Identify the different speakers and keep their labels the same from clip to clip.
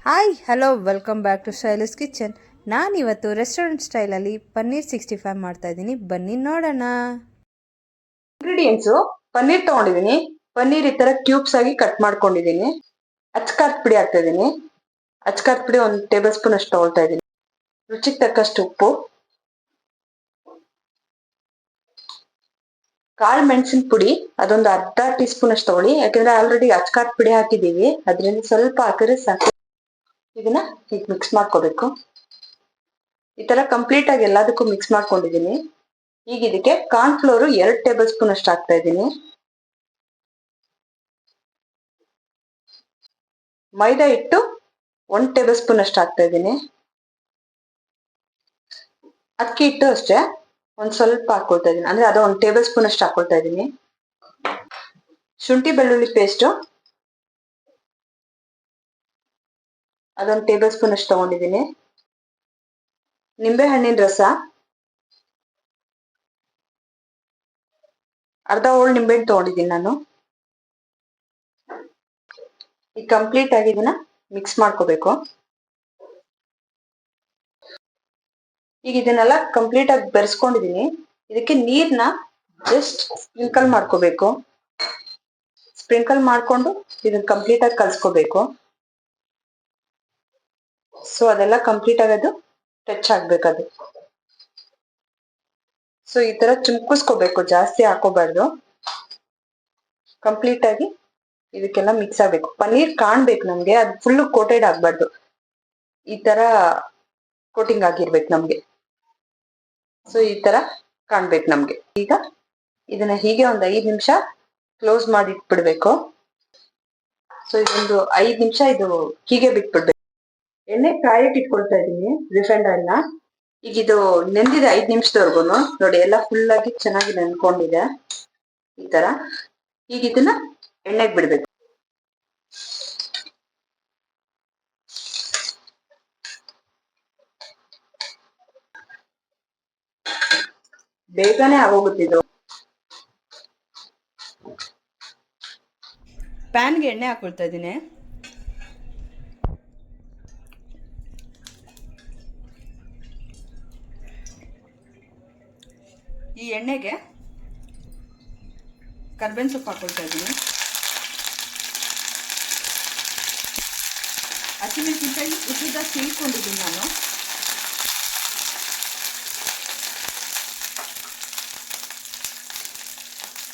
Speaker 1: Hi hello welcome back to Shaila's kitchen. ನಾನಿವತ್ತು restaurant ಸ್ಟೈಲಲ್ಲಿ ಪನ್ನೀರ್ 65 ಮಾಡ್ತಾ ಇದ್ದೀನಿ. ಬನ್ನಿ ನೋಡೋಣ.
Speaker 2: ಇಂಗ್ರೀಡಿಯೆಂಟ್ಸು: ಪನ್ನೀರ್ ತೊಗೊಂಡಿದ್ದೀನಿ. ಪನ್ನೀರ್ ಈ ಥರ ಕ್ಯೂಬ್ಸ್ ಆಗಿ ಕಟ್ ಮಾಡ್ಕೊಂಡಿದ್ದೀನಿ. ಅಚ್ಕಾರದ ಪುಡಿ ಹಾಕ್ತಾ ಇದ್ದೀನಿ. ಅಚ್ಕಾರದ ಪುಡಿ 1 ಟೇಬಲ್ ಸ್ಪೂನ್ ಅಷ್ಟು ತೊಗೊಳ್ತಾ ಇದ್ದೀನಿ. ರುಚಿಗೆ ತಕ್ಕಷ್ಟು ಉಪ್ಪು, ಕಾಳು ಮೆಣಸಿನ ಪುಡಿ ಅದೊಂದು ಅರ್ಧ ಟೀ ಸ್ಪೂನ್ ಅಷ್ಟು ತಗೊಳ್ಳಿ, ಯಾಕಂದ್ರೆ ಆಲ್ರೆಡಿ ಅಚ್ಕಾರದ ಪುಡಿ ಹಾಕಿದ್ದೀವಿ, ಅದರಿಂದ ಸ್ವಲ್ಪ ಹಾಕಿದ್ರೆ ಸಾಕು. ಇದನ್ನ ಈಗ ಮಿಕ್ಸ್ ಮಾಡ್ಕೋಬೇಕು. ಈ ತರ ಕಂಪ್ಲೀಟ್ ಆಗಿ ಎಲ್ಲದಕ್ಕೂ ಮಿಕ್ಸ್ ಮಾಡ್ಕೊಂಡಿದ್ದೀನಿ. ಈಗ ಇದಕ್ಕೆ ಕಾರ್ನ್ ಫ್ಲೋರ್ 2 ಟೇಬಲ್ ಸ್ಪೂನ್ ಅಷ್ಟು ಹಾಕ್ತಾ ಇದ್ದೀನಿ. ಮೈದಾ ಹಿಟ್ಟು 1 ಟೇಬಲ್ ಸ್ಪೂನ್ ಅಷ್ಟು ಹಾಕ್ತಾ ಇದ್ದೀನಿ. ಅಕ್ಕಿ ಹಿಟ್ಟು ಅಷ್ಟೇ ಒಂದ್ ಸ್ವಲ್ಪ ಹಾಕೊಳ್ತಾ ಇದ್ದೀನಿ, ಅಂದ್ರೆ ಅದು 1 ಟೇಬಲ್ ಸ್ಪೂನ್ ಅಷ್ಟು ಹಾಕೊಳ್ತಾ ಇದ್ದೀನಿ. ಶುಂಠಿ ಬೆಳ್ಳುಳ್ಳಿ ಪೇಸ್ಟ್ ಅದೊಂದು ಟೇಬಲ್ ಸ್ಪೂನ್ ಅಷ್ಟು ತಗೊಂಡಿದ್ದೀನಿ. ನಿಂಬೆ ಹಣ್ಣಿನ ರಸ ಅರ್ಧ ಹೋಳು ನಿಂಬೆಹಣ್ಣು ತಗೊಂಡಿದ್ದೀನಿ ನಾನು. ಈಗ ಕಂಪ್ಲೀಟ್ ಆಗಿ ಇದನ್ನ ಮಿಕ್ಸ್ ಮಾಡ್ಕೋಬೇಕು. ಈಗ ಇದನ್ನೆಲ್ಲ ಕಂಪ್ಲೀಟ್ ಆಗಿ ಬೆರೆಸ್ಕೊಂಡಿದ್ದೀನಿ. ಇದಕ್ಕೆ ನೀರ್ನ ಜಸ್ಟ್ ಸ್ಪ್ರಿಂಕಲ್ ಮಾಡ್ಕೋಬೇಕು. ಸ್ಪ್ರಿಂಕಲ್ ಮಾಡ್ಕೊಂಡು ಇದನ್ನ ಕಂಪ್ಲೀಟ್ ಆಗಿ ಕಲ್ಸ್ಕೋಬೇಕು. ಸೊ ಅದೆಲ್ಲ ಕಂಪ್ಲೀಟ್ ಆಗೋದು ಟಚ್ ಆಗ್ಬೇಕದು. ಸೊ ಈ ತರ ಚುಮ್ಕಿಸ್ಕೋಬೇಕು, ಜಾಸ್ತಿ ಹಾಕೋಬಾರ್ದು. ಕಂಪ್ಲೀಟ್ ಆಗಿ ಇದಕ್ಕೆಲ್ಲ ಮಿಕ್ಸ್ ಆಗ್ಬೇಕು. ಪನ್ನೀರ್ ಕಾಣ್ಬೇಕು ನಮ್ಗೆ, ಅದು ಫುಲ್ ಕೋಟೆಡ್ ಆಗ್ಬಾರ್ದು. ಈ ತರ ಕೋಟಿಂಗ್ ಆಗಿರ್ಬೇಕು ನಮ್ಗೆ. ಸೊ ಈ ತರ ಕಾಣ್ಬೇಕು ನಮ್ಗೆ. ಈಗ ಇದನ್ನ ಹೀಗೆ ಒಂದು 5 ನಿಮಿಷ ಕ್ಲೋಸ್ ಮಾಡಿ ಇಟ್ಬಿಡ್ಬೇಕು. ಸೊ ಇದೊಂದು 5 ನಿಮಿಷ ಇದು ಹೀಗೆ ಬಿಟ್ಬಿಡ್ಬೇಕು. ಎಣ್ಣೆ ಕಾಯಕ್ಕೆ ಇಟ್ಕೊಳ್ತಾ ಇದ್ದೀನಿ, ರಿಫೈಂಡ್ ಆಯಿಲ್ನ. ಈಗ ಇದು ನೆಂದಿದೆ 5 ನಿಮಿಷದವರೆಗೂ. ನೋಡಿ, ಎಲ್ಲ ಫುಲ್ ಆಗಿ ಚೆನ್ನಾಗಿ ನೆನ್ಕೊಂಡಿದೆ ಈ ತರ. ಈಗ ಇದನ್ನ ಎಣ್ಣೆಗೆ ಬಿಡ್ಬೇಕು. ಬೇಗನೆ ಆಗೋಗುತ್ತಿದ್ದು.
Speaker 1: ಪ್ಯಾನ್ಗೆ ಎಣ್ಣೆ ಹಾಕೊಳ್ತಾ ಇದ್ದೀನಿ. ಈ ಎಣ್ಣೆಗೆ ಕರ್ಬೇವಿನ ಸೊಪ್ಪು ಹಾಕೊಳ್ತಾ ಇದ್ದೀನಿ. ಹಸಿಮೆಣಸಿನಕಾಯಿ ಉದ್ದ ಸೀಳ್ಕೊಂಡಿದ್ದೀನಿ ನಾನು.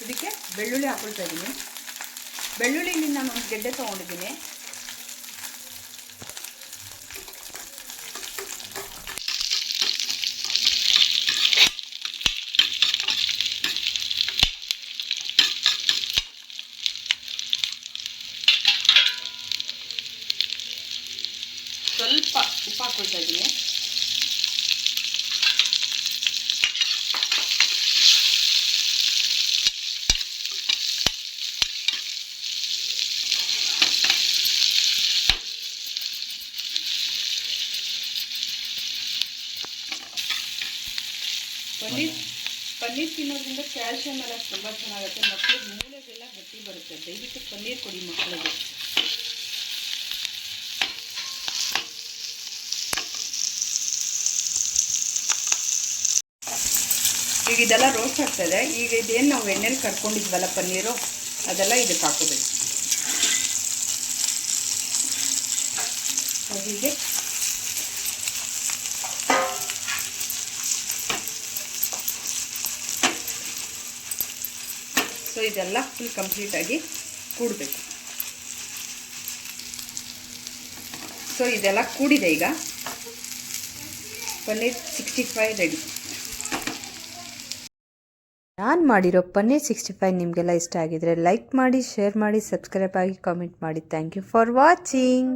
Speaker 1: ಇದಕ್ಕೆ ಬೆಳ್ಳುಳ್ಳಿ ಹಾಕೊಳ್ತಾ ಇದ್ದೀನಿ. ಬೆಳ್ಳುಳ್ಳಿಲಿ ನಾನು ಒಂದು ಗೆಡ್ಡೆ ತೊಗೊಂಡಿದ್ದೀನಿ. ಸ್ವಲ್ಪ ಉಪ್ಪು ಹಾಕೊಳ್ತಾ ಇದ್ದೀನಿ. ಪನ್ನೀರ್ ತಿನ್ನೋದ್ರಿಂದ ಕ್ಯಾಲ್ಸಿಯಂ ಎಲ್ಲ ತುಂಬ ಚೆನ್ನಾಗುತ್ತೆ. ಮಕ್ಕಳಿಗೆ ಮೂಳೆಗೆಲ್ಲ ಗಟ್ಟಿ ಬರುತ್ತೆ. ದಯವಿಟ್ಟು ಪನ್ನೀರ್ ಕೊಡಿ ಮಕ್ಕಳಿಗೆ. ಈಗ ಇದೆಲ್ಲ ರೋಸ್ಟ್ ಆಗ್ತದೆ. ಈಗ ಇದೇನು ನಾವು ಎಣ್ಣೆಲಿ ಕರ್ಕೊಂಡಿದ್ವಲ್ಲ ಪನ್ನೀರು, ಅದೆಲ್ಲ ಇದಕ್ಕೆ ಹಾಕೋಬೇಕು. ಹೀಗೆ ಸೊ ಇದೆಲ್ಲ ಫುಲ್ ಕಂಪ್ಲೀಟಾಗಿ ಕೂಡಬೇಕು. ಸೊ ಇದೆಲ್ಲ ಕೂಡಿದೆ. ಈಗ ಪನ್ನೀರ್ 65 ರೆಡಿ. ನಾನು ಮಾಡಿರೋ ಪನ್ನೀರ್ 65 ನಿಮಗೆಲ್ಲ ಇಷ್ಟ ಆಗಿದ್ರೆ ಲೈಕ್ ಮಾಡಿ, ಶೇರ್ ಮಾಡಿ, ಸಬ್ಸ್ಕ್ರೈಬ್ ಆಗಿ, ಕಾಮೆಂಟ್ ಮಾಡಿ. Thank you for watching.